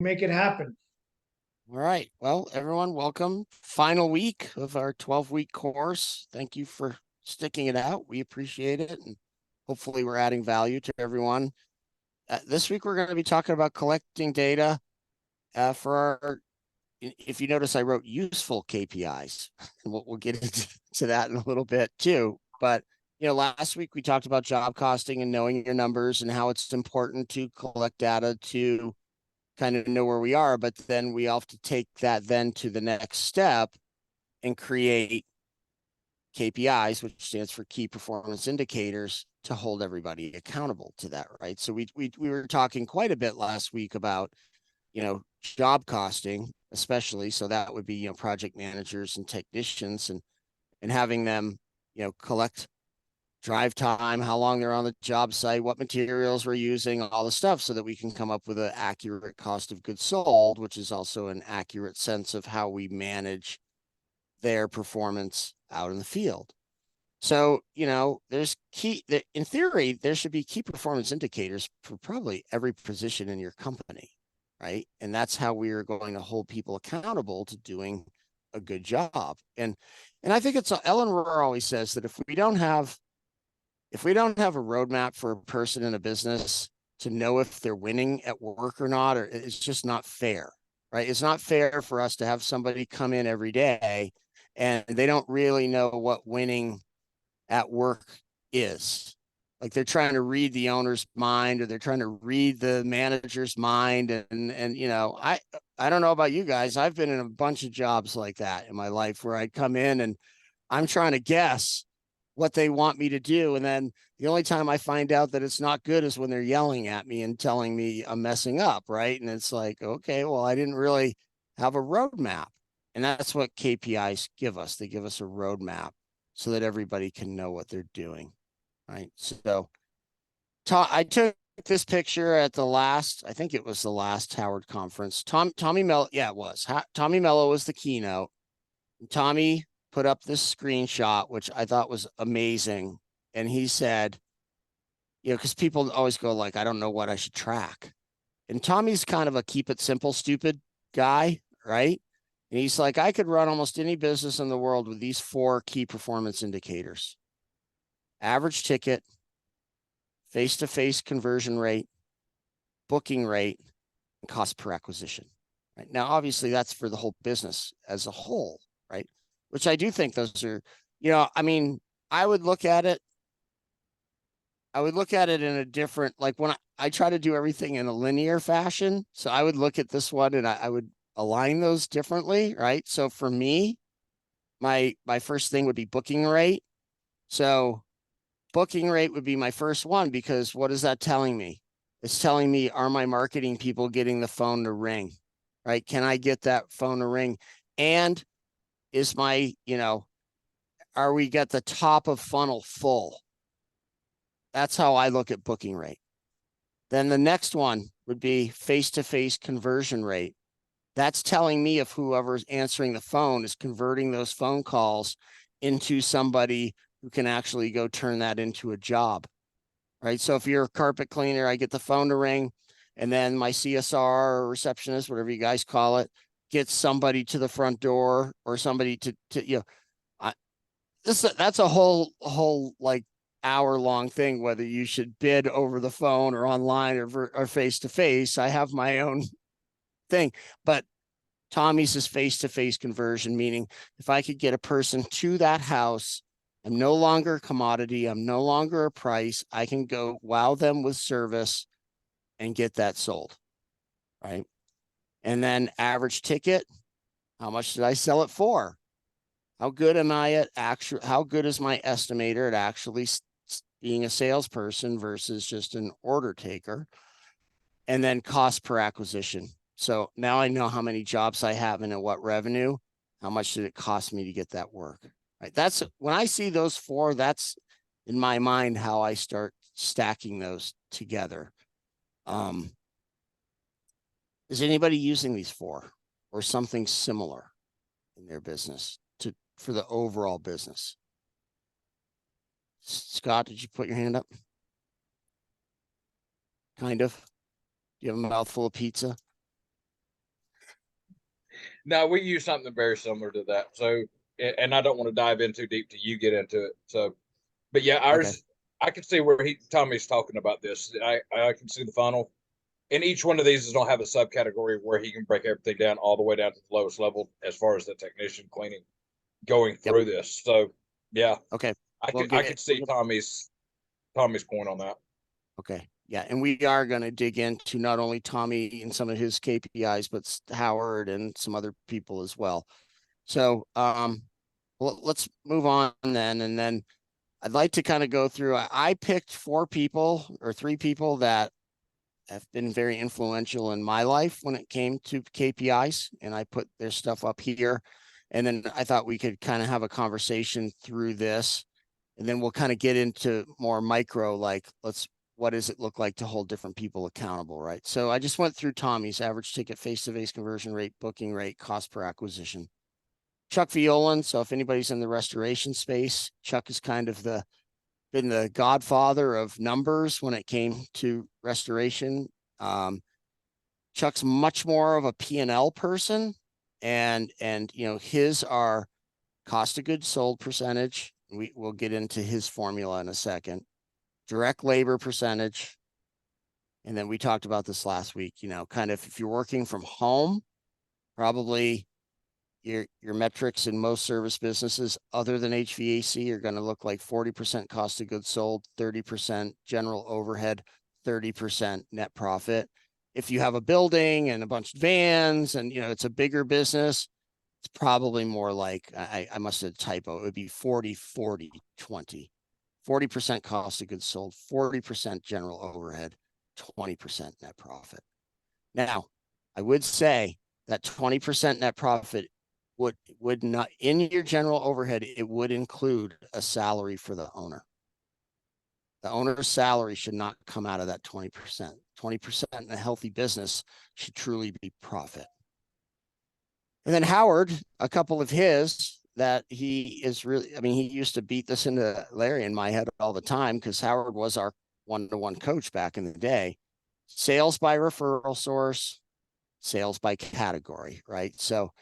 make it happen. All right. Well, everyone, welcome. Final week of our 12-week course. Thank you for sticking it out. We appreciate it. And hopefully, we're adding value to everyone. This week, we're going to be talking about collecting data for our. If you notice, I wrote useful KPIs, and we'll get into that in a little bit too. But last week we talked about job costing and knowing your numbers and how it's important to collect data to kind of know where we are, but then we have to take that then to the next step and create KPIs, which stands for key performance indicators, to hold everybody accountable to that, right? So we were talking quite a bit last week about job costing, especially. So that would be project managers and technicians, and having them collect drive time, how long they're on the job site, what materials we're using, all the stuff, so that we can come up with an accurate cost of goods sold, which is also an accurate sense of how we manage their performance out in the field. So, there's in theory, there should be key performance indicators for probably every position in your company, right? And that's how we are going to hold people accountable to doing a good job. And I think it's Ellen Rohr always says that if we don't have a roadmap for a person in a business to know if they're winning at work or not, or it's just not fair, right? It's not fair for us to have somebody come in every day and they don't really know what winning at work is. Like they're trying to read the owner's mind, or they're trying to read the manager's mind. And I don't know about you guys. I've been in a bunch of jobs like that in my life where I'd come in and I'm trying to guess what they want me to do. And then the only time I find out that it's not good is when they're yelling at me and telling me I'm messing up, right? And it's like, okay, well, I didn't really have a roadmap. And that's what KPIs give us. They give us a roadmap so that everybody can know what they're doing, right? So I took this picture at I think it was the last Howard conference. Tommy Mello, yeah, it was. Tommy Mello was the keynote. Tommy put up this screenshot, which I thought was amazing. And he said, because people always go like, I don't know what I should track. And Tommy's kind of a keep it simple, stupid guy, right? And he's like, I could run almost any business in the world with these 4 key performance indicators: average ticket, face-to-face conversion rate, booking rate, and cost per acquisition. Right? Now, obviously, that's for the whole business as a whole, right? Which I do think those are, I mean, I would look at it. I would look at it in a different, like when I try to do everything in a linear fashion. So I would look at this one and I would align those differently, right? So for me, my first thing would be booking rate. So booking rate would be my first one, because what is that telling me? It's telling me, are my marketing people getting the phone to ring, right? Can I get that phone to ring? And is are we at the top of funnel full? That's how I look at booking rate. Then the next one would be face-to-face conversion rate. That's telling me if whoever's answering the phone is converting those phone calls into somebody who can actually go turn that into a job, right? So if you're a carpet cleaner, I get the phone to ring, and then my CSR or receptionist, whatever you guys call it, gets somebody to the front door, or somebody to I, that's a whole like hour-long thing, whether you should bid over the phone or online or face-to-face. I have my own thing, but Tommy's is face-to-face conversion, meaning if I could get a person to that house, I'm no longer a commodity. I'm no longer a price. I can go wow them with service and get that sold, right? And then average ticket, how much did I sell it for? How good am I at how good is my estimator at actually being a salesperson versus just an order taker? And then cost per acquisition. So now I know how many jobs I have and at what revenue. How much did it cost me to get that work? Right. That's when I see those 4, that's in my mind how I start stacking those together. Is anybody using these 4 or something similar in their business for the overall business? Scott, did you put your hand up? Kind of. Do you have a mouthful of pizza? No, we use something very similar to that. So, and I don't want to dive in too deep till you get into it. So, but yeah, Okay. ours, I can see where Tommy's talking about this. I can see the funnel, and each one of these is gonna have a subcategory where he can break everything down all the way down to the lowest level as far as the technician cleaning going Yep. through this. So, yeah, Okay. I could see Tommy's point on that. Okay. Yeah. And we are going to dig into not only Tommy and some of his KPIs, but Howard and some other people as well. So, well, let's move on then. And then I'd like to kind of go through. I picked 4 people or 3 people that have been very influential in my life when it came to KPIs, and I put their stuff up here. And then I thought we could kind of have a conversation through this, and then we'll kind of get into more micro, like what does it look like to hold different people accountable, right? So I just went through Tommy's average ticket, face-to-face conversion rate, booking rate, cost per acquisition. Chuck Violan. So if anybody's in the restoration space, Chuck is kind of been the godfather of numbers when it came to restoration. Um, Chuck's much more of a P&L person, and his are cost of goods sold percentage. We'll get into his formula in a second. Direct labor percentage, and then we talked about this last week. Kind of if you're working from home, probably your metrics in most service businesses other than HVAC are going to look like 40% cost of goods sold, 30% general overhead, 30% net profit. If you have a building and a bunch of vans and it's a bigger business, it's probably more like I must have typo. It would be 40, 40, 20. 40% cost of goods sold, 40% general overhead, 20% net profit. Now, I would say that 20% net profit would not, in your general overhead, it would include a salary for the owner. The owner's salary should not come out of that 20%. 20% in a healthy business should truly be profit. And then Howard, a couple of his that he is really, I mean, he used to beat this into Larry in my head all the time because Howard was our one-to-one coach back in the day. Sales by referral source, sales by category, right? So,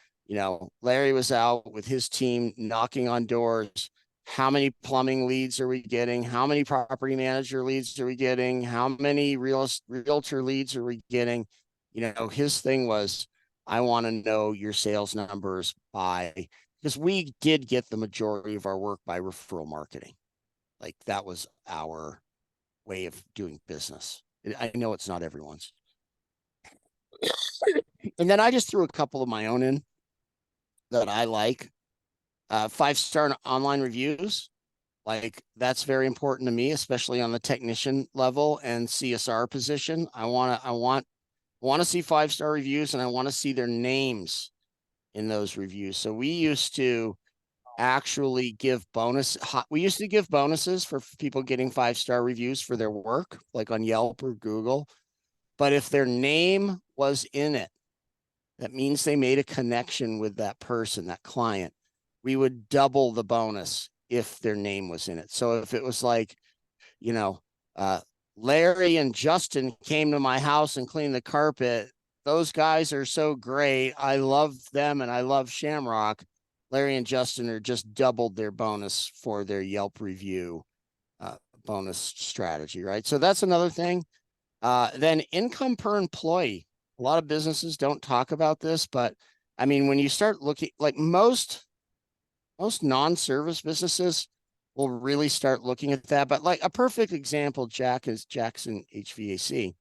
Larry was out with his team knocking on doors. How many plumbing leads are we getting? How many property manager leads are we getting? How many realtor leads are we getting? His thing was, I want to know your sales numbers because we did get the majority of our work by referral marketing. Like that was our way of doing business. I know it's not everyone's. And then I just threw a couple of my own in that I like. 5-star online reviews. Like that's very important to me, especially on the technician level and CSR position. I want to see 5-star reviews, and I want to see their names in those reviews. So we used to actually give bonuses for people getting 5-star reviews for their work, like on Yelp or Google. But if their name was in it, that means they made a connection with that person, that client. We would double the bonus if their name was in it. So if it was like, you know, uh, Larry and Justin came to my house and cleaned the carpet. Those guys are so great. I love them and I love Shamrock. Larry and Justin are just doubled their bonus for their Yelp review bonus strategy, right? So that's another thing. Then income per employee. A lot of businesses don't talk about this, but I mean, when you start looking, like most non-service businesses will really start looking at that. But like a perfect example, Jackson HVAC.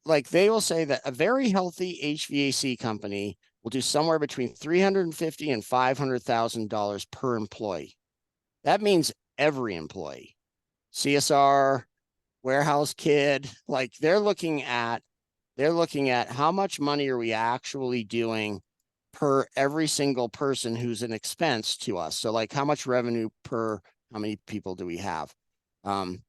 Like they will say that a very healthy HVAC company will do somewhere between $350,000 and $500,000 per employee. That means every employee, CSR, warehouse kid, like they're looking at how much money are we actually doing per every single person who's an expense to us. So like how much revenue per how many people do we have? Um,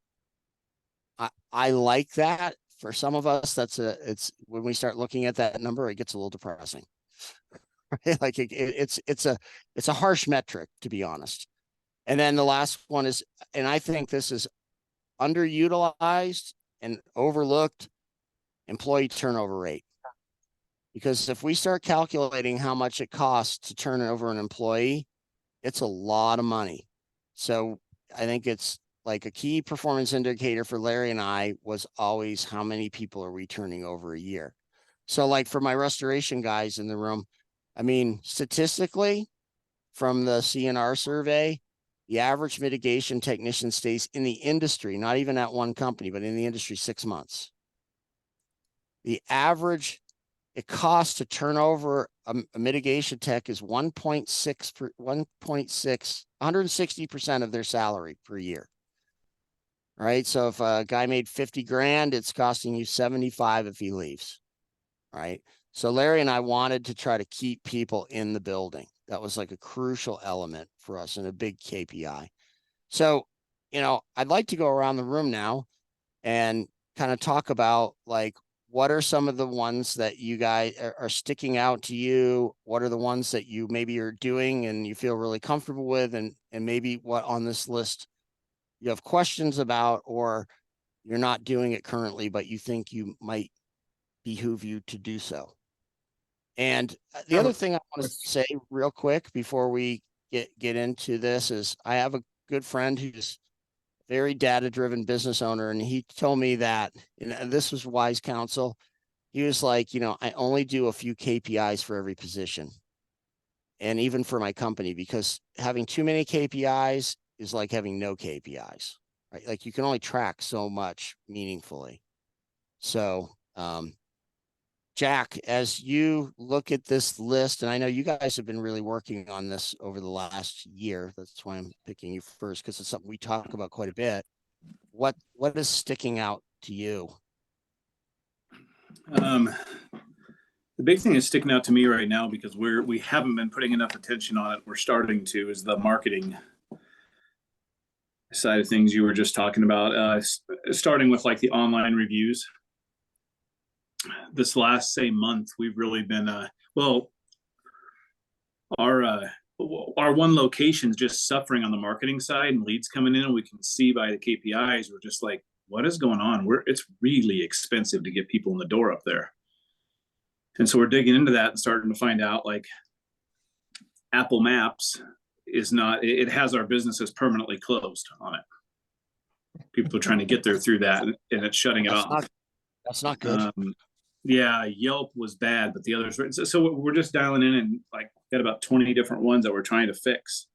I like that. For some of us, it's when we start looking at that number, it gets a little depressing. Right? Like it's a harsh metric, to be honest. And then the last one is, and I think this is underutilized and overlooked, employee turnover rate. Because if we start calculating how much it costs to turn over an employee, it's a lot of money. So I think it's like a key performance indicator for Larry and I was always how many people are we turning over a year. So like for my restoration guys in the room, I mean, statistically from the CNR survey, the average mitigation technician stays in the industry, not even at one company, but in the industry 6 months. The average it costs to turn over a mitigation tech is 1.6 per 1.6 160% of their salary per year. Right. So if a guy made 50 grand, it's costing you 75 if he leaves. Right. So Larry and I wanted to try to keep people in the building. That was like a crucial element for us and a big KPI. So, I'd like to go around the room now and kind of talk about like what are some of the ones that you guys are sticking out to you? What are the ones that you maybe are doing and you feel really comfortable with, and maybe what on this list you have questions about, or you're not doing it currently, but you think you might behoove you to do so. And the other thing I want to say real quick before we get into this is I have a good friend who's very data-driven business owner, and he told me that, and this was wise counsel. He was like, I only do a few KPIs for every position, and even for my company, because having too many KPIs is like having no KPIs, right? Like you can only track so much meaningfully. So, Jack, as you look at this list, and I know you guys have been really working on this over the last year. That's why I'm picking you first, because it's something we talk about quite a bit. What is sticking out to you? The big thing that's sticking out to me right now, because we haven't been putting enough attention on it, we're starting to, is the marketing side of things you were just talking about. Starting with like the online reviews. This last month, we've really been our one location's just suffering on the marketing side, and leads coming in, and we can see by the KPIs, we're just like, what is going on? It's really expensive to get people in the door up there. And so we're digging into that and starting to find out like Apple Maps is not, it has our businesses permanently closed on it. People are trying to get there through that, and it's shutting it off. That's not good. Yeah, Yelp was bad, but the others were, so we're just dialing in and like got about 20 different ones that we're trying to fix.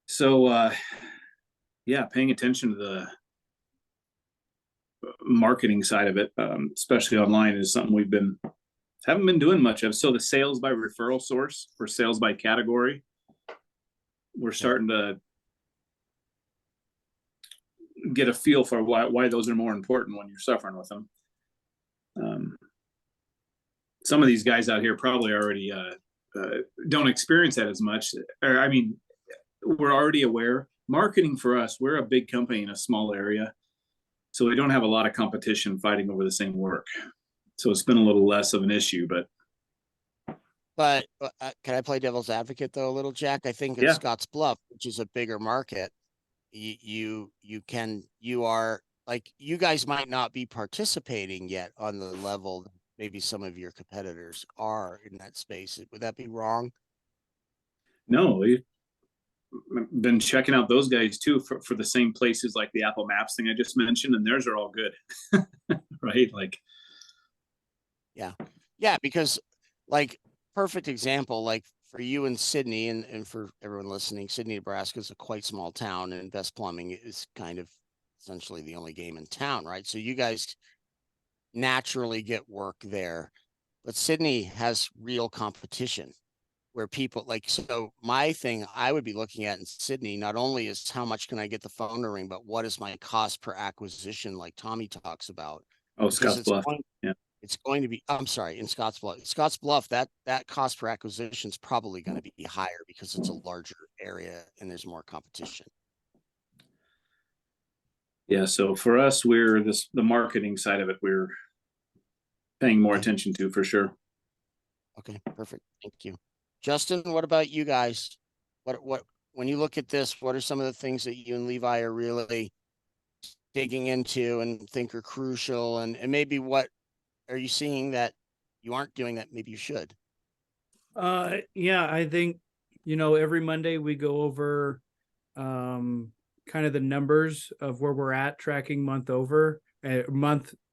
So paying attention to the marketing side of it, especially online, is something we haven't been doing much of. So the sales by referral source or sales by category, we're starting to get a feel for why those are more important when you're suffering with them. Some of these guys out here probably already don't experience that as much. Or, I mean, we're already aware. Marketing for us, we're a big company in a small area, so we don't have a lot of competition fighting over the same work. So it's been a little less of an issue, but can I play devil's advocate though a little, Jack? I think in Scotts Bluff, which is a bigger market, you are like, you guys might not be participating yet on the level that maybe some of your competitors are in that space. Would that be wrong? No, we've been checking out those guys too for the same places, like the Apple Maps thing I just mentioned, and theirs are all good. Right? Like, yeah, because like perfect example, like for you in Sydney, and for everyone listening, Sydney, Nebraska is a quite small town, and Best Plumbing is kind of essentially the only game in town, right? So you guys naturally get work there, but Sydney has real competition where people like, so my thing I would be looking at in Sydney, not only is how much can I get the phone to ring, but what is my cost per acquisition, like Tommy talks about. Scotts Bluff. It's going to be, I'm sorry, in Scotts Bluff, that cost per acquisition is probably going to be higher because it's a larger area and there's more competition. Yeah, so for us, the marketing side of it, we're paying more attention to, for sure. Okay, perfect. Thank you. Justin, what about you guys? What when you look at this, what are some of the things that you and Levi are really digging into and think are crucial, and maybe what are you seeing that you aren't doing that, maybe you should. Yeah, I think, every Monday we go over kind of the numbers of where we're at tracking month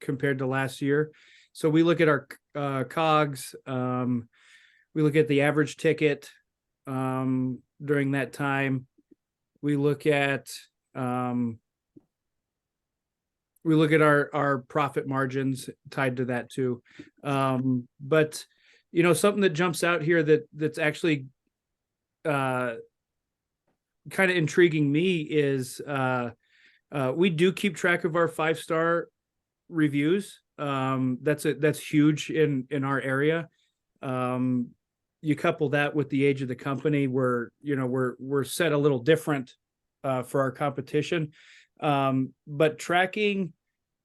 compared to last year. So we look at our COGS, we look at the average ticket during that time. We look at our profit margins tied to that too. But something that jumps out here that's actually kind of intriguing me is we do keep track of our 5-star reviews. That's huge in our area. You couple that with the age of the company, we're set a little different for our competition. But tracking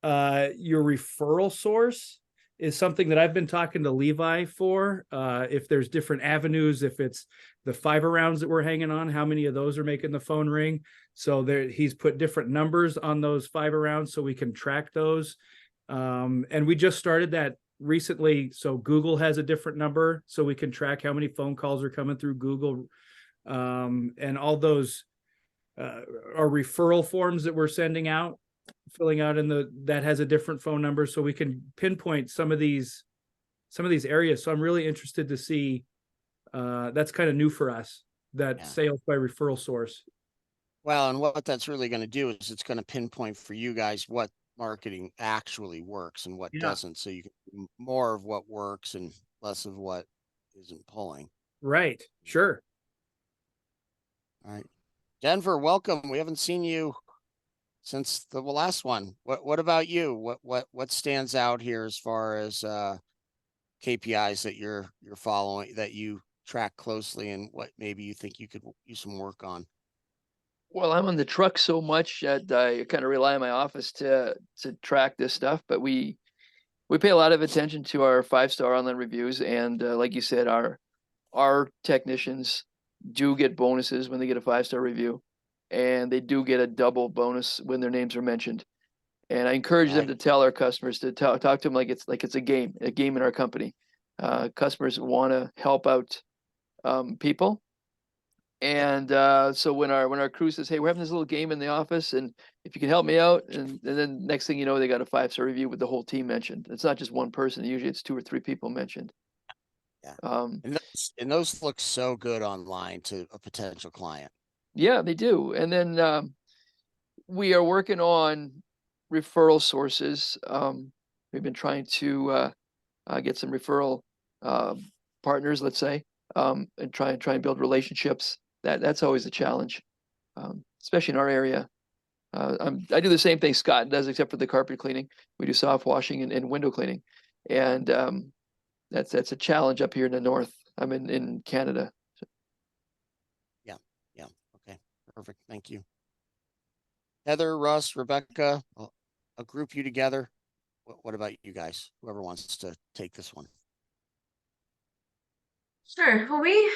your referral source is something that I've been talking to Levi for. If there's different avenues, if it's the 5 rounds that we're hanging on, how many of those are making the phone ring? So he's put different numbers on those 5 rounds so we can track those. And we just started that recently. So Google has a different number so we can track how many phone calls are coming through Google. And all those our referral forms that we're sending out, filling out that has a different phone number so we can pinpoint some of these areas. So I'm really interested to see, that's kind of new for us, that sales by referral source. Well, and what that's really going to do is it's going to pinpoint for you guys what marketing actually works and what doesn't. So you can do more of what works and less of what isn't pulling. Right. Sure. All right. Denver, welcome. We haven't seen you since the last one. What about you? What stands out here as far as KPIs that you're following, that you track closely, and what maybe you think you could use some work on? Well, I'm on the truck so much that I kind of rely on my office to track this stuff, but we pay a lot of attention to our 5-star online reviews, and like you said, our technicians do get bonuses when they get a 5-star review, and they do get a double bonus when their names are mentioned. And I encourage them to tell our customers to talk to them like it's a game in our company. Customers want to help out people. And so when our crew says, hey, we're having this little game in the office, and if you can help me out, and then next thing you know, they got a 5-star review with the whole team mentioned. It's not just one person. Usually it's 2 or 3 people mentioned. Yeah. And those look so good online to a potential client. Yeah, they do. And then we are working on referral sources. We've been trying to get some referral partners, let's say, and try and build relationships. That's always a challenge, especially in our area. I do the same thing Scott does, except for the carpet cleaning. We do soft washing and window cleaning, and that's a challenge up here in the north. I'm in Canada. So. Yeah. Okay. Perfect. Thank you. Heather, Russ, Rebecca, I'll group you together. What about you guys? Whoever wants to take this one. Sure. Well, we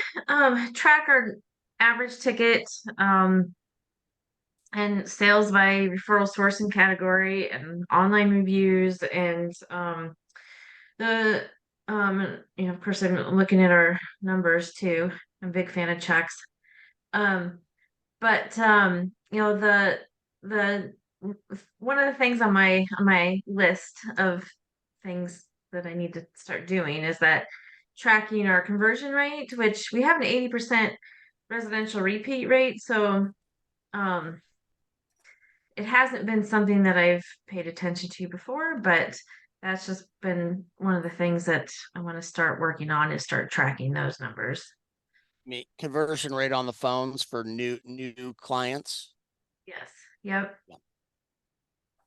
track our average ticket and sales by referral source and category and online reviews and of course I'm looking at our numbers too. I'm a big fan of checks. But the one of the things on my list of things that I need to start doing is that tracking our conversion rate, which we have an 80% residential repeat rate. So it hasn't been something that I've paid attention to before, but that's just been one of the things that I want to start working on, is start tracking those numbers. Conversion rate on the phones for new clients. Yes. Yep.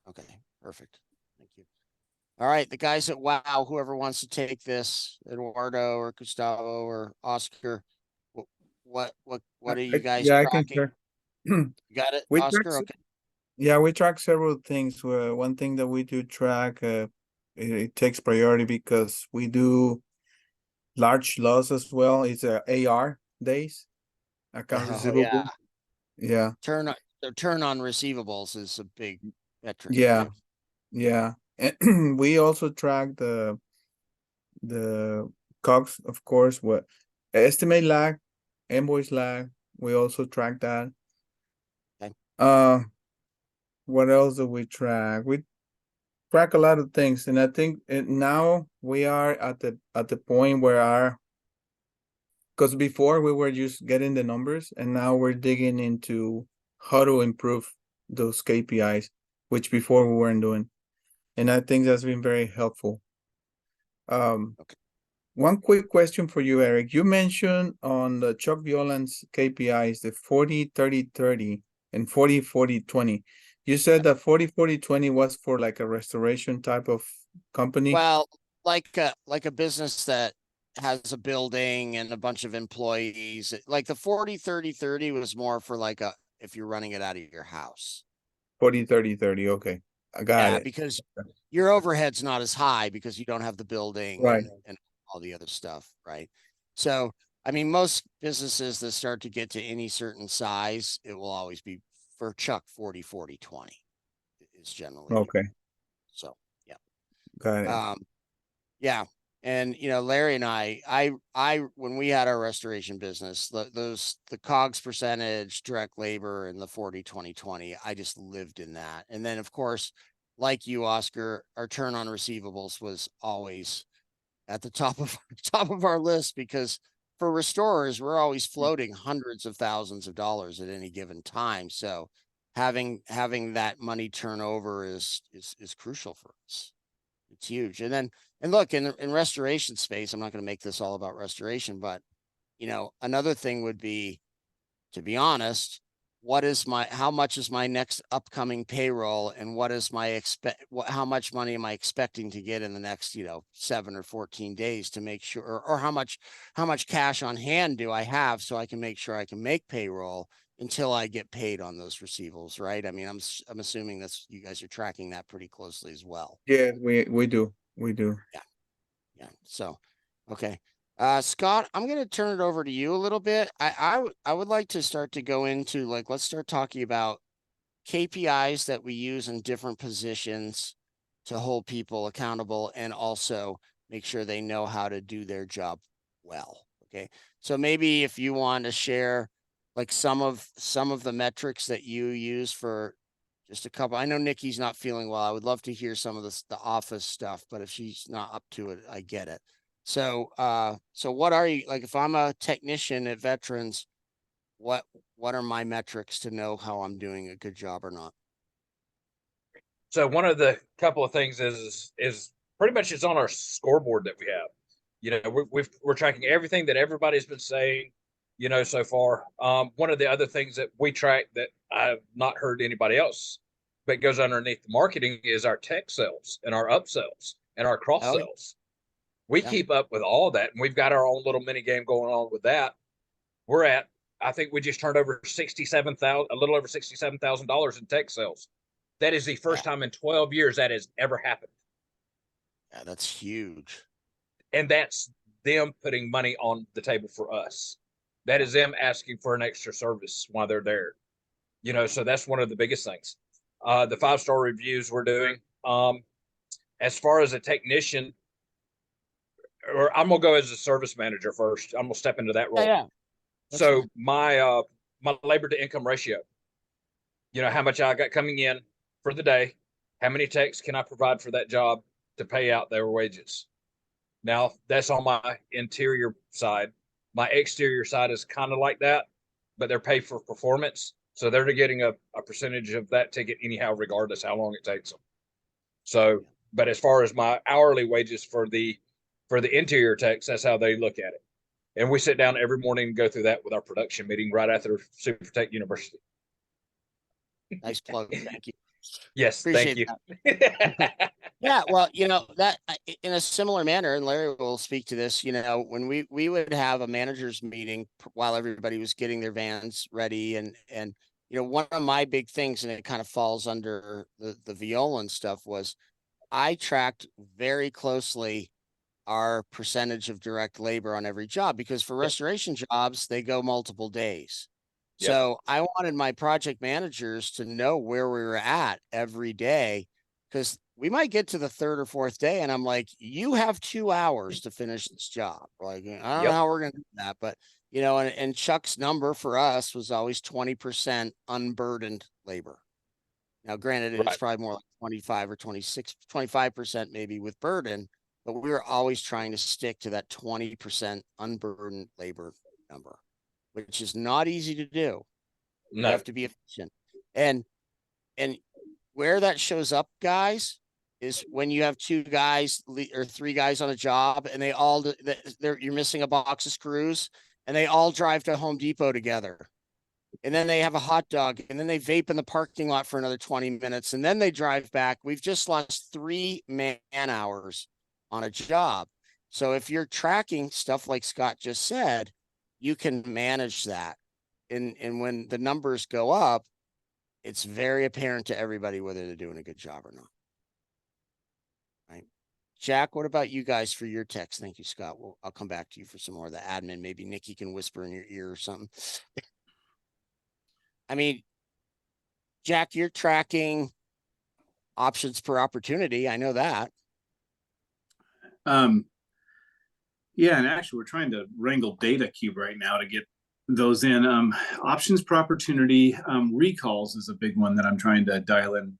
Okay, perfect. Thank you. All right, the guys at WOW, whoever wants to take this, Eduardo or Gustavo or Oscar, what are you guys I tracking? can share. You got it, We Oscar? track, Okay. yeah, we track several things. One thing that we do track, it takes priority because we do large loss as well. It's AR days, account receivable. Yeah. Turn on receivables is a big metric. Yeah. Right? Yeah. And we also track the the COGS, of course, what estimate lag, invoice lag. We also track that. Okay. What else do we track? We track a lot of things, and I think now we are at the point where because before we were just getting the numbers, and now we're digging into how to improve those KPIs, which before we weren't doing. And I think that's been very helpful. Okay. One quick question for you, Eric. You mentioned on the Chuck Violand's KPIs, the 40-30-30 and 40-40-20. You said that 40-40-20 was for like a restoration type of company. Well, like a business that has a building and a bunch of employees, like the 40-30-30 was more for like if you're running it out of your house. 40-30-30. Okay. I got it. Because your overhead's not as high because you don't have the building Right. and all the other stuff, right? So, I mean, most businesses that start to get to any certain size, it will always be for Chuck 40-40-20 is generally. Okay. So, yeah. Got it. Yeah. And, Larry and I, when we had our restoration business, the COGS percentage, direct labor, and the 40-20-20, I just lived in that. And then, of course, like you, Oscar, our turn on receivables was always at the top of our list, because for restorers, we're always floating hundreds of thousands of dollars at any given time. So having that money turnover is crucial for us. It's huge. And look, in restoration space, I'm not going to make this all about restoration, but another thing would be, to be honest, how much is my next upcoming payroll, and what is how much money am I expecting to get in the next, 7 or 14 days, to make sure, or how much cash on hand do I have, so I can make sure I can make payroll until I get paid on those receivables, right? I mean, I'm assuming you guys are tracking that pretty closely as well. Yeah, we do. We do. Yeah. So, okay. Scott, I'm going to turn it over to you a little bit. I would like to start to go into, like, let's start talking about KPIs that we use in different positions to hold people accountable, and also make sure they know how to do their job well. Okay. So maybe if you want to share like some of the metrics that you use for just a couple. I know Nikki's not feeling well. I would love to hear some of the office stuff, but if she's not up to it, I get it. So, so what are you, like, if I'm a technician at Veterans, what are my metrics to know how I'm doing a good job or not? So one of the couple of things is pretty much it's on our scoreboard that we have. We're tracking everything that everybody's been saying, so far. One of the other things that we track that I've not heard anybody else, but goes underneath the marketing, is our tech sales and our upsells and our cross sells. We keep up with all that, and we've got our own little mini game going on with that. I think we just turned over a little over $67,000 in tech sales. That is the first time in 12 years that has ever happened. Yeah, that's huge. And that's them putting money on the table for us. That is them asking for an extra service while they're there. So that's one of the biggest things. The 5-star reviews we're doing. As far as a technician, or I'm gonna go as a service manager first. I'm gonna step into that role. Yeah. So my labor to income ratio, how much I got coming in for the day, how many techs can I provide for that job to pay out their wages? Now that's on my interior side. My exterior side is kind of like that, but they're paid for performance. So they're getting a percentage of that ticket anyhow, regardless how long it takes them. So, but as far as my hourly wages for the interior techs, that's how they look at it. And we sit down every morning and go through that with our production meeting right after Super Tech University. Nice plug. Thank you. Yes, Appreciate thank you. Yeah, well, that in a similar manner, and Larry will speak to this, when we would have a managers meeting while everybody was getting their vans ready, and one of my big things, and it kind of falls under the Viola stuff, was I tracked very closely our percentage of direct labor on every job, because for restoration jobs, they go multiple days. Yep. So I wanted my project managers to know where we were at every day, because we might get to the third or fourth day, and I'm like, you have 2 hours to finish this job. Like, I don't know Yep. how we're gonna do that, but and Chuck's number for us was always 20% unburdened labor. Now, granted, it's Right. probably more like 25 or 25% maybe with burden, but we were always trying to stick to that 20% unburdened labor number, which is not easy to do. You No. have to be efficient. And where that shows up, guys, is when you have 2 guys or 3 guys on a job, and you're missing a box of screws, and they all drive to Home Depot together. And then they have a hot dog, and then they vape in the parking lot for another 20 minutes, and then they drive back. We've just lost 3 man hours on a job. So if you're tracking stuff like Scott just said, you can manage that. And when the numbers go up, it's very apparent to everybody whether they're doing a good job or not. Right. Jack, what about you guys for your text? Thank you, Scott. I'll come back to you for some more of the admin. Maybe Nikki can whisper in your ear or something. I mean, Jack, you're tracking options per opportunity. I know that. Yeah, and actually we're trying to wrangle data cube right now to get those in. Options per opportunity, recalls is a big one that I'm trying to dial in.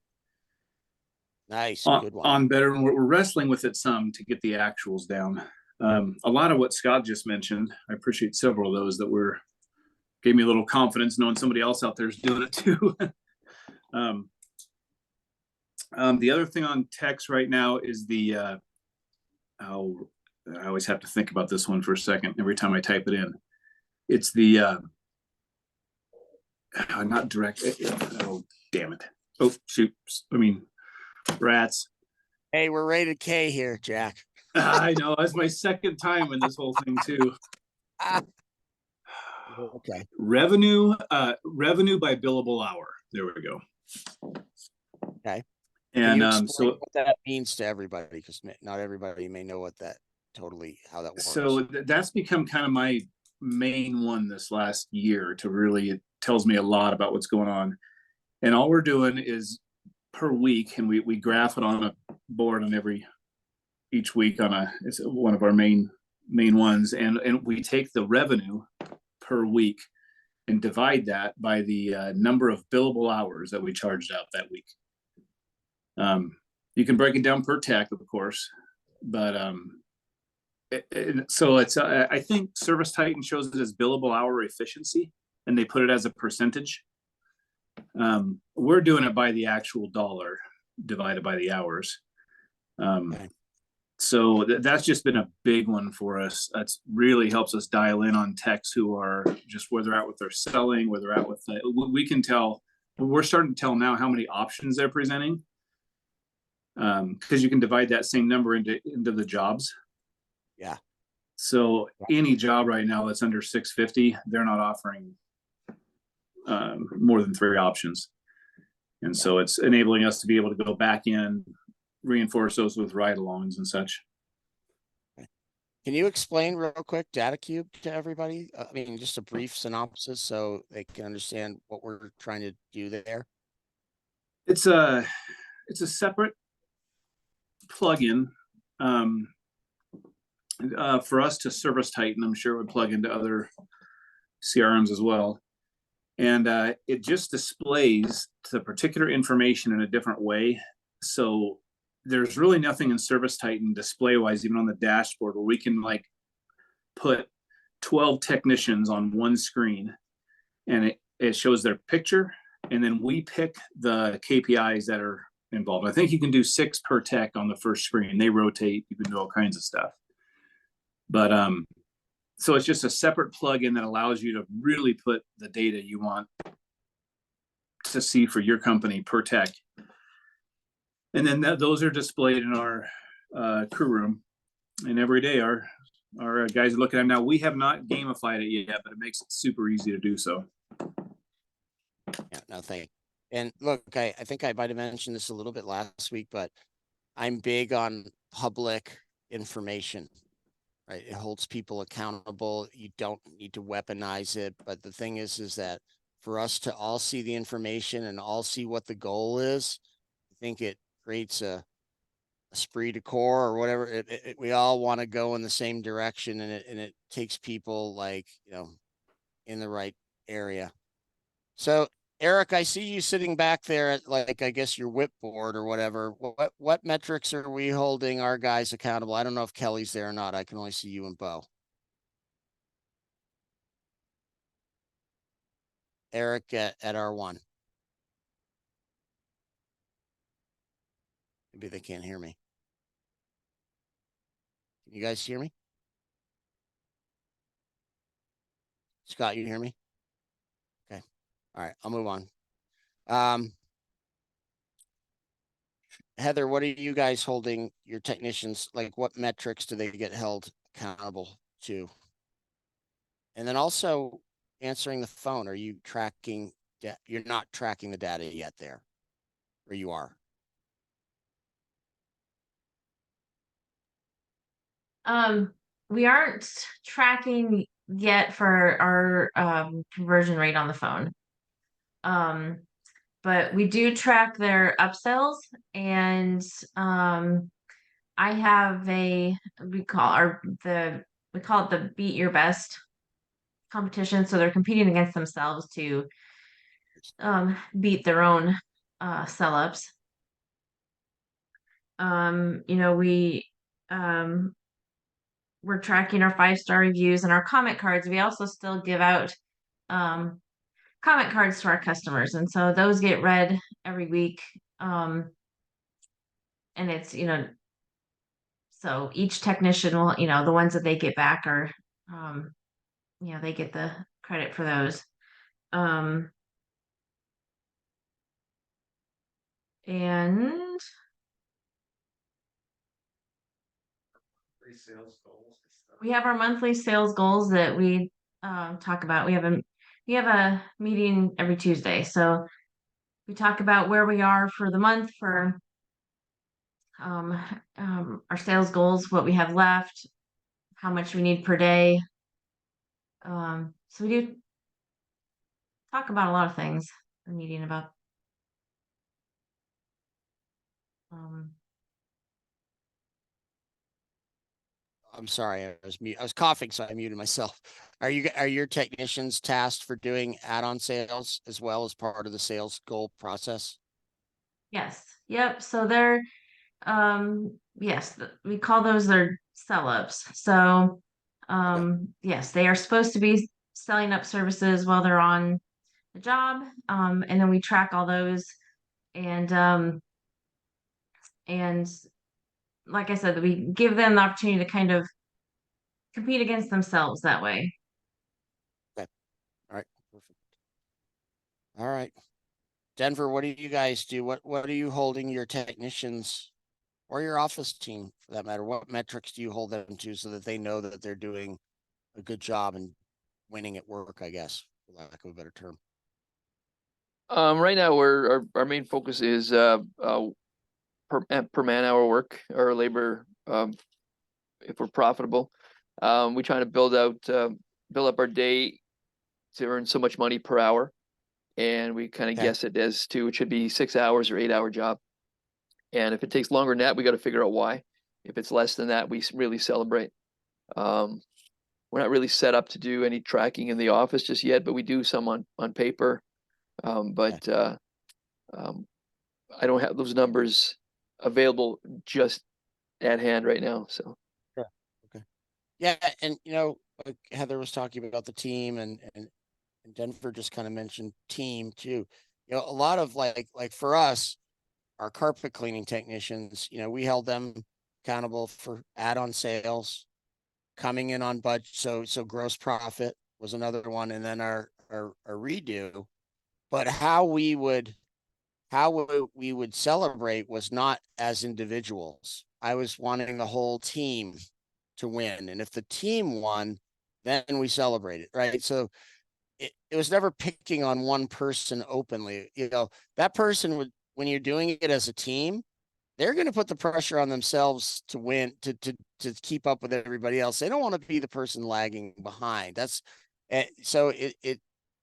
Nice, good one. On better, and we're wrestling with it some to get the actuals down. A lot of what Scott just mentioned, I appreciate several of those that gave me a little confidence knowing somebody else out there is doing it too. The other thing on text right now is I always have to think about this one for a second every time I type it in. It's the not direct. Oh, damn it. Oh, shoot. I mean, rats. Hey, we're rated K here, Jack. I know. That's my second time in this whole thing too. Okay. Revenue by billable hour. There we go. Okay. And so what that means to everybody, because not everybody may know how that works. So that's become kind of my main one this last year it tells me a lot about what's going on. And all we're doing is per week, and we graph it on a board on each week it's one of our main ones. And we take the revenue per week and divide that by the number of billable hours that we charged out that week. You can break it down per tech, of course, but so it's I think Service Titan shows it as billable hour efficiency, and they put it as a percentage. We're doing it by the actual dollar divided by the hours. Okay. So that's just been a big one for us. That's really helps us dial in on techs who are just where they're at with their selling, where they're at with we can tell. We're starting to tell now how many options they're presenting, because you can divide that same number into the jobs. Yeah. So any job right now that's under 650, they're not offering more than 3 options. And so it's enabling us to be able to go back in, reinforce those with ride-alongs and such. Can you explain real quick Data Cube to everybody? I mean, just a brief synopsis so they can understand what we're trying to do there. It's a separate plugin for us to Service Titan. I'm sure it would plug into other CRMs as well. And it just displays the particular information in a different way. So there's really nothing in Service Titan display wise, even on the dashboard, where we can like put 12 technicians on one screen, and it shows their picture, and then we pick the KPIs that are involved. I think you can do 6 per tech on the first screen. They rotate, you can do all kinds of stuff. But so it's just a separate plugin that allows you to really put the data you want to see for your company per tech. And then those are displayed in our crew room. And every day our guys are looking at them. Now, we have not gamified it yet, but it makes it super easy to do so. Yeah, no, thank you. And look, I think I might have mentioned this a little bit last week, but I'm big on public information. Right, it holds people accountable. You don't need to weaponize it, but the thing is that for us to all see the information and all see what the goal is, I think it creates a esprit de corps or whatever. We all want to go in the same direction, and it takes people like, in the right area. So Eric, I see you sitting back there at, like, I guess your whipboard or whatever. What metrics are we holding our guys accountable? I don't know if Kelly's there or not. I can only see you and Bo. Eric at R1. Maybe they can't hear me. Can you guys hear me? Scott, you hear me? Okay. All right, I'll move on. Heather, what are you guys holding your technicians? Like, what metrics do they get held accountable to? And then also answering the phone. Are you tracking? You're not tracking the data yet there, or you are? We aren't tracking yet for our conversion rate on the phone. But we do track their upsells, and I have we call it the Beat Your Best competition. So they're competing against themselves to beat their own sell ups. We're tracking our 5-star reviews and our comment cards. We also still give out comment cards to our customers, and so those get read every week. And it's, so each technician will, the ones that they get back are, they get the credit for those. And we have our monthly sales goals that we talk about. We have a meeting every Tuesday, so we talk about where we are for the month for our sales goals, what we have left, how much we need per day. So we do talk about a lot of things in the meeting about. I'm sorry, I was coughing, so I muted myself. Are your technicians tasked for doing add-on sales as well as part of the sales goal process? Yes. Yep. So they're yes, we call those their sell-ups. So yes, they are supposed to be selling up services while they're on the job. And then we track all those, and like I said, we give them the opportunity to kind of compete against themselves that way. Okay. All right. Perfect. All right. Denver, what do you guys do? What are you holding your technicians or your office team, for that matter? What metrics do you hold them to so that they know that they're doing a good job and winning at work, I guess, for lack of a better term? Right now, our main focus is per man hour work or labor. If we're profitable, we try to build up our day to earn so much money per hour, and we kind of guess it as to it should be 6 hours or 8-hour job. And if it takes longer than that, we got to figure out why. If it's less than that, we really celebrate. We're not really set up to do any tracking in the office just yet, but we do some on paper. I don't have those numbers available just at hand right now. So. Sure. Okay. Yeah, and like Heather was talking about the team, and Denver just kind of mentioned team too. A lot of like for us, our carpet cleaning technicians, we held them accountable for add-on sales, coming in on budget. So gross profit was another one, and then our redo. But how we would celebrate was not as individuals. I was wanting the whole team to win, and if the team won, then we celebrated, right? So it was never picking on one person openly. That person would, when you're doing it as a team, they're going to put the pressure on themselves to win, to keep up with everybody else. They don't want to be the person lagging behind. So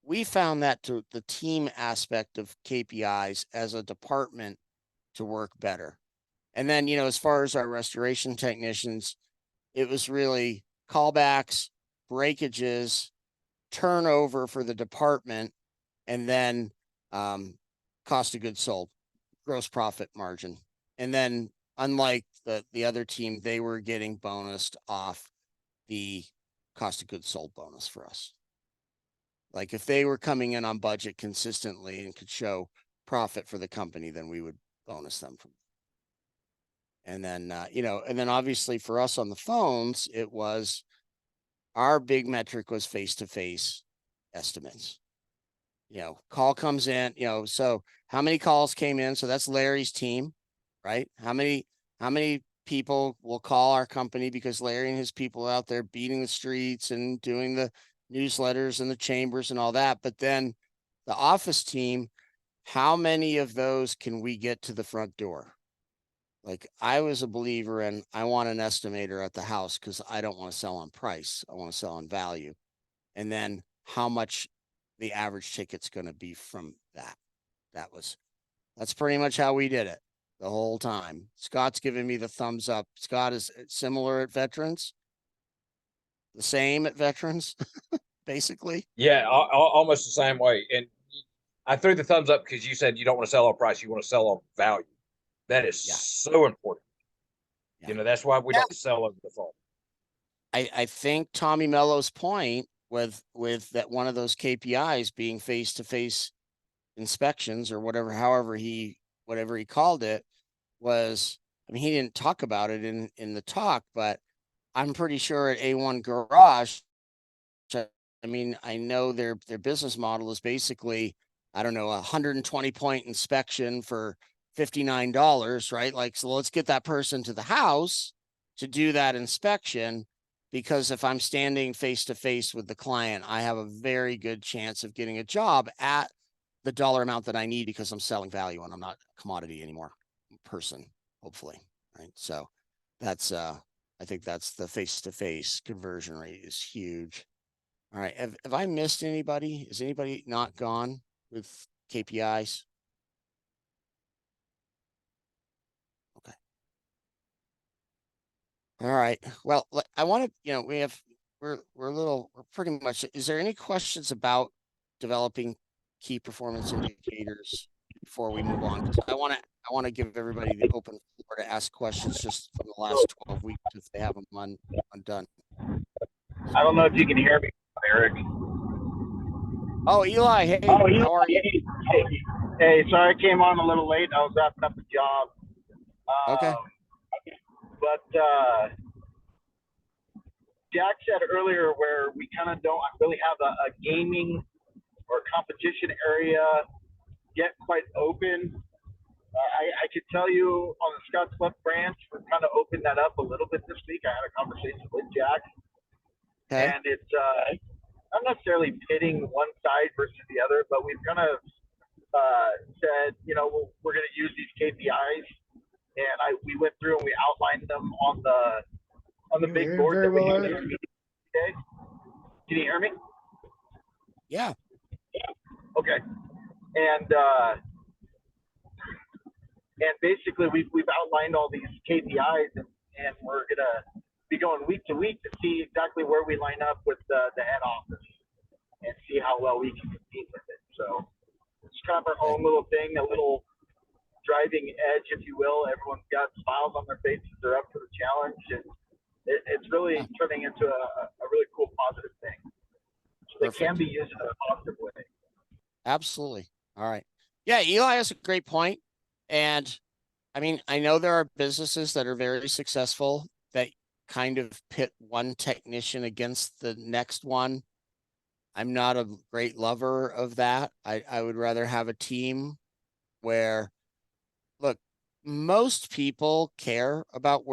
we found that to the team aspect of KPIs as a department to work better. And then, as far as our restoration technicians, it was really callbacks, breakages, turnover for the department, and then cost of goods sold, gross profit margin. And then unlike the other team, they were getting bonused off the cost of goods sold bonus for us. Like if they were coming in on budget consistently and could show profit for the company, then we would bonus them from. And then, and then obviously for us on the phones, it was our big metric was face-to-face estimates. Call comes in, so how many calls came in? So that's Larry's team, right? How many people will call our company because Larry and his people out there beating the streets and doing the newsletters and the chambers and all that. But then the office team, how many of those can we get to the front door? Like I was a believer in, I want an estimator at the house because I don't want to sell on price. I want to sell on value. And then how much the average ticket's going to be from that. That's pretty much how we did it the whole time. Scott's giving me the thumbs up. Scott, is similar at veterans? The same at veterans, basically? Yeah, almost the same way. And I threw the thumbs up because you said you don't want to sell on price, you want to sell on value. That is so important. Yeah. That's why we don't sell over the phone. I think Tommy Mello's point with that one of those KPIs being face-to-face inspections or whatever he called it was, I mean, he didn't talk about it in the talk, but I'm pretty sure at A1 Garage, I mean, I know their business model is basically, I don't know, 120 point inspection for $59, right? Like, so let's get that person to the house to do that inspection, because if I'm standing face to face with the client, I have a very good chance of getting a job at the dollar amount that I need because I'm selling value and I'm not a commodity anymore person, hopefully. Right. So that's, I think that's the face-to-face conversion rate is huge. All right. Have I missed anybody? Is anybody not gone with KPIs? Okay. All right. Well, I want to, we're pretty much, is there any questions about developing key performance indicators before we move on? Because I want to give everybody the open floor to ask questions just from the last 12 weeks if they have them undone. I don't know if you can hear me, Eric. Oh, Eli, hey, how are you? Hey, sorry I came on a little late. I was wrapping up the job. Okay. But Jack said earlier where we kind of don't really have a gaming or competition area yet quite open. I could tell you on the Scotts Bluff branch, we're kind of opened that up a little bit this week. I had a conversation with Jack. Okay. And it's not necessarily pitting one side versus the other, but we've kind of said, we're going to use these KPIs, and we went through and we outlined them on the big board that we use. Okay, can you hear me? Yeah. Okay, and basically we've outlined all these KPIs, and we're gonna be going week to week to see exactly where we line up with the head office and see how well we can compete with it. So it's kind of our own little thing, a little driving edge, if you will. Everyone's got smiles on their faces. They're up for the challenge, and it's really turning into a really cool, positive thing. So they can be used in a positive way. Absolutely. All right. Yeah, Eli has a great point. And I mean, I know there are businesses that are very successful that kind of pit one technician against the next one. I'm not a great lover of that. I would rather have a team where, look, most people care about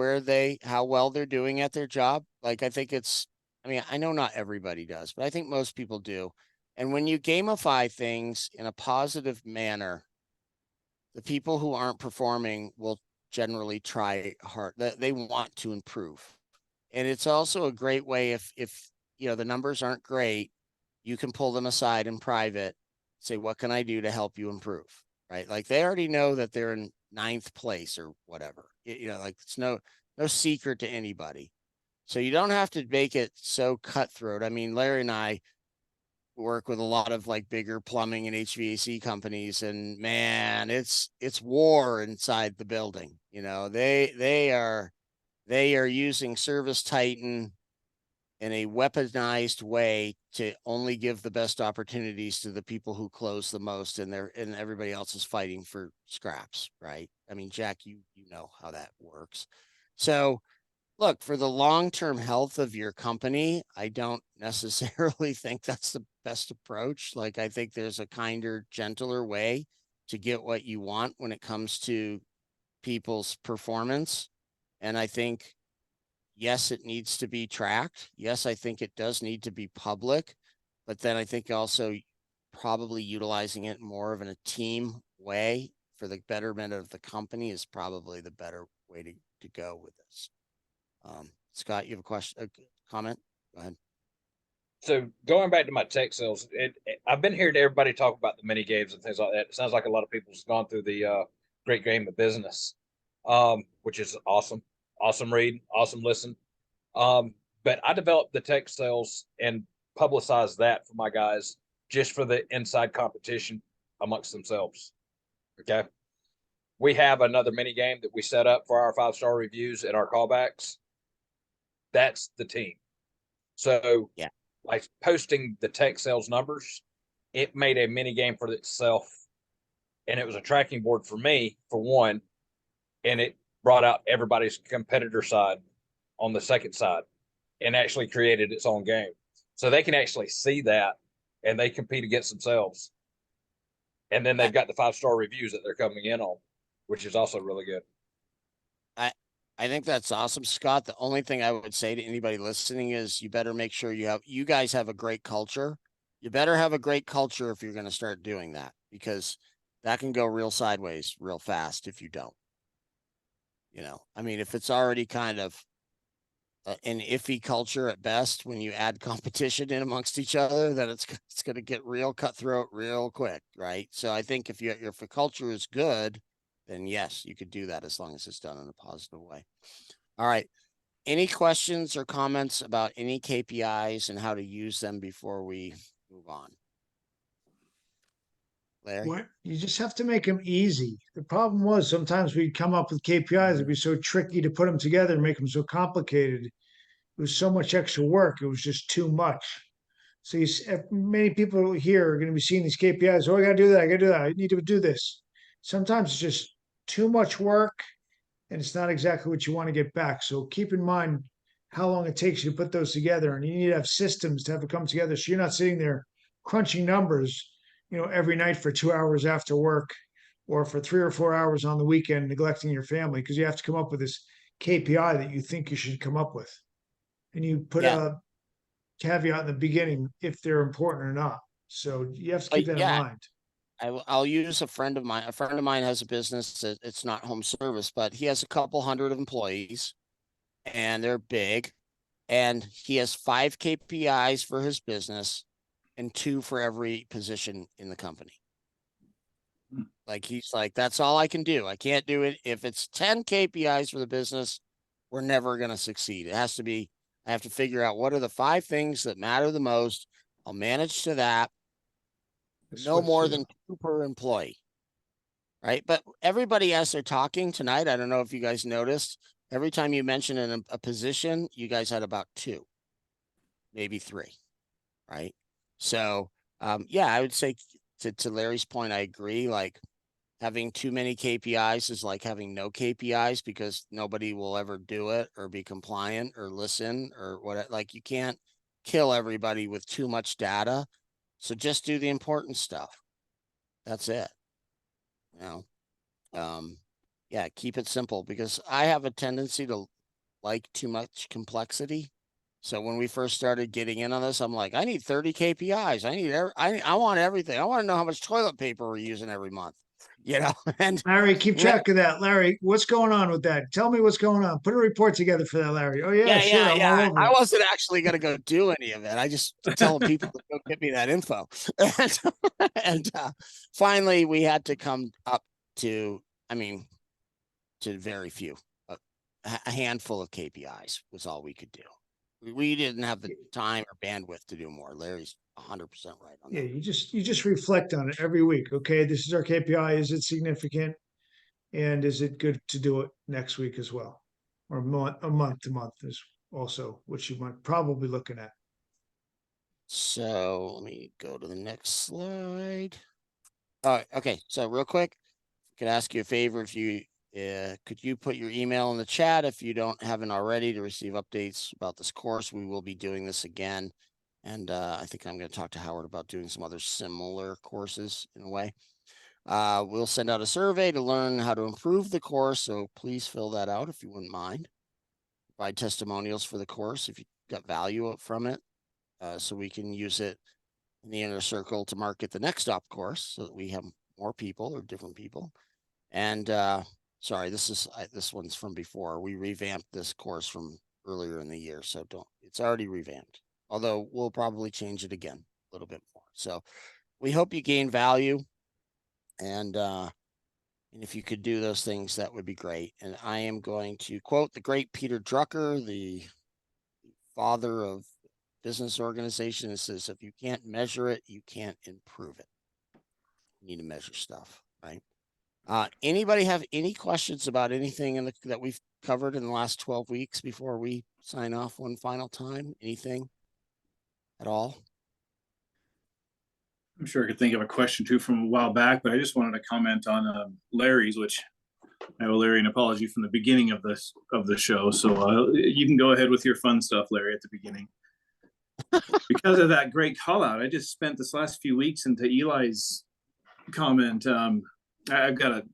how well they're doing at their job. Like, I know not everybody does, but I think most people do. And when you gamify things in a positive manner, the people who aren't performing will generally try hard. They want to improve. And it's also a great way if the numbers aren't great, you can pull them aside in private, say, what can I do to help you improve? Right? Like they already know that they're in 9th place or whatever. You know, like it's no secret to anybody. So you don't have to make it so cutthroat. I mean, Larry and I work with a lot of like bigger plumbing and HVAC companies, and man, it's war inside the building. You know, they are using Service Titan in a weaponized way to only give the best opportunities to the people who close the most, and everybody else is fighting for scraps, right? I mean, Jack, you know how that works. So look, for the long-term health of your company, I don't necessarily think that's the best approach. Like, I think there's a kinder, gentler way to get what you want when it comes to people's performance. And I think, yes, it needs to be tracked. Yes, I think it does need to be public, but then I think also probably utilizing it more of in a team way for the betterment of the company is probably the better way to go with this. Scott, you have a question, a comment? Go ahead. So going back to my tech sales, I've been hearing everybody talk about the mini games and things like that. It sounds like a lot of people's gone through the Great Game of Business, which is awesome, awesome read, awesome listen. But I developed the tech sales and publicized that for my guys just for the inside competition amongst themselves. Okay. We have another mini game that we set up for our 5-star reviews and our callbacks. That's the team. So yeah, by posting the tech sales numbers, it made a mini game for itself. And it was a tracking board for me, for one, and it brought out everybody's competitor side on the second side and actually created its own game. So they can actually see that and they compete against themselves. And then they've got the 5-star reviews that they're coming in on, which is also really good. I think that's awesome, Scott. The only thing I would say to anybody listening is you better make sure you guys have a great culture. You better have a great culture if you're going to start doing that, because that can go real sideways real fast if you don't. You know, I mean, if it's already kind of an iffy culture at best, when you add competition in amongst each other, then it's going to get real cutthroat real quick, right? So I think if the culture is good, then yes, you could do that as long as it's done in a positive way. All right. Any questions or comments about any KPIs and how to use them before we move on? Larry? What? You just have to make them easy. The problem was sometimes we'd come up with KPIs. It'd be so tricky to put them together and make them so complicated. It was so much extra work. It was just too much. So many people here are going to be seeing these KPIs. Oh, I got to do that. I got to do that. I need to do this. Sometimes it's just too much work, and it's not exactly what you want to get back. So keep in mind how long it takes you to put those together, and you need to have systems to have it come together. So you're not sitting there crunching numbers, every night for 2 hours after work, or for 3 or 4 hours on the weekend, neglecting your family, because you have to come up with this KPI that you think you should come up with, and you put a caveat in the beginning if they're important or not. So you have to keep that in mind. I'll use a friend of mine. A friend of mine has a business. It's not home service, but he has a couple hundred employees and they're big. And he has 5 KPIs for his business and 2 for every position in the company. Like, he's like, that's all I can do. I can't do it. If it's 10 KPIs for the business, we're never going to succeed. It has to be, I have to figure out what are the 5 things that matter the most. I'll manage to that. No more than 2 per employee. Right. But everybody, as they're talking tonight, I don't know if you guys noticed, every time you mentioned a position, you guys had about 2, maybe 3. Right. So, yeah, I would say to Larry's point, I agree. Like, having too many KPIs is like having no KPIs, because nobody will ever do it or be compliant or listen or what. Like, you can't kill everybody with too much data. So just do the important stuff. That's it. Yeah, keep it simple, because I have a tendency to like too much complexity. So when we first started getting in on this, I'm like, I need 30 KPIs. I want everything. I want to know how much toilet paper we're using every month, and Larry, keep track of that. Larry, what's going on with that? Tell me what's going on. Put a report together for that, Larry. Oh yeah, sure. I'm all over I it. wasn't actually going to go do any of it. I just telling people to go get me that info. And finally we had to come up to, I mean, to very few. A handful of KPIs was all we could do. We didn't have the time or bandwidth to do more. Larry's 100% right on Yeah, that. you just reflect on it every week. Okay, this is our KPI. Is it significant? And is it good to do it next week as well? Or a month to month is also what you might probably looking at. So let me go to the next slide. Okay. So real quick, could ask you a favor if you could you put your email in the chat if you haven't already to receive updates about this course. We will be doing this again. And I think I'm going to talk to Howard about doing some other similar courses in a way. We'll send out a survey to learn how to improve the course. So please fill that out if you wouldn't mind. Provide testimonials for the course if you got value from it. So we can use it in the inner circle to market the next stop course so that we have more people or different people. And sorry, this one's from before. We revamped this course from earlier in the year. So it's already revamped, although we'll probably change it again a little bit more. So we hope you gain value. And if you could do those things, that would be great. And I am going to quote the great Peter Drucker, the father of business organization. It says, if you can't measure it, you can't improve it. You need to measure stuff, right? Anybody have any questions about anything that we've covered in the last 12 weeks before we sign off one final time? Anything at all? I'm sure I could think of a question too from a while back, but I just wanted to comment on Larry's, which I owe Larry an apology from the beginning of the show. So you can go ahead with your fun stuff, Larry, at the beginning. Because of that great call out, I just spent this last few weeks into Eli's comment. I've got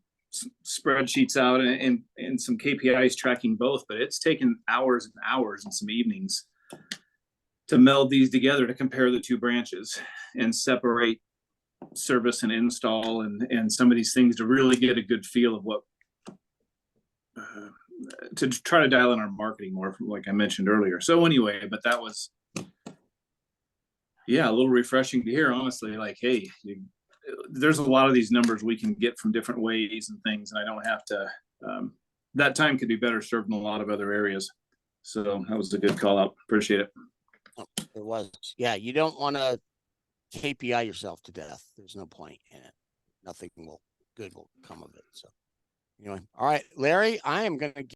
spreadsheets out and some KPIs tracking both, but it's taken hours and hours and some evenings to meld these together to compare the two branches and separate service and install and some of these things to really get a good feel of what to try to dial in our marketing more, like I mentioned earlier. So anyway, but that was a little refreshing to hear, honestly. Like, hey, there's a lot of these numbers we can get from different ways and things, and I don't have to that time could be better served in a lot of other areas. So that was a good call out. Appreciate it. It was. Yeah, you don't want to KPI yourself to death. There's no point in it. Nothing good will come of it. So anyway, all right, Larry, I am going to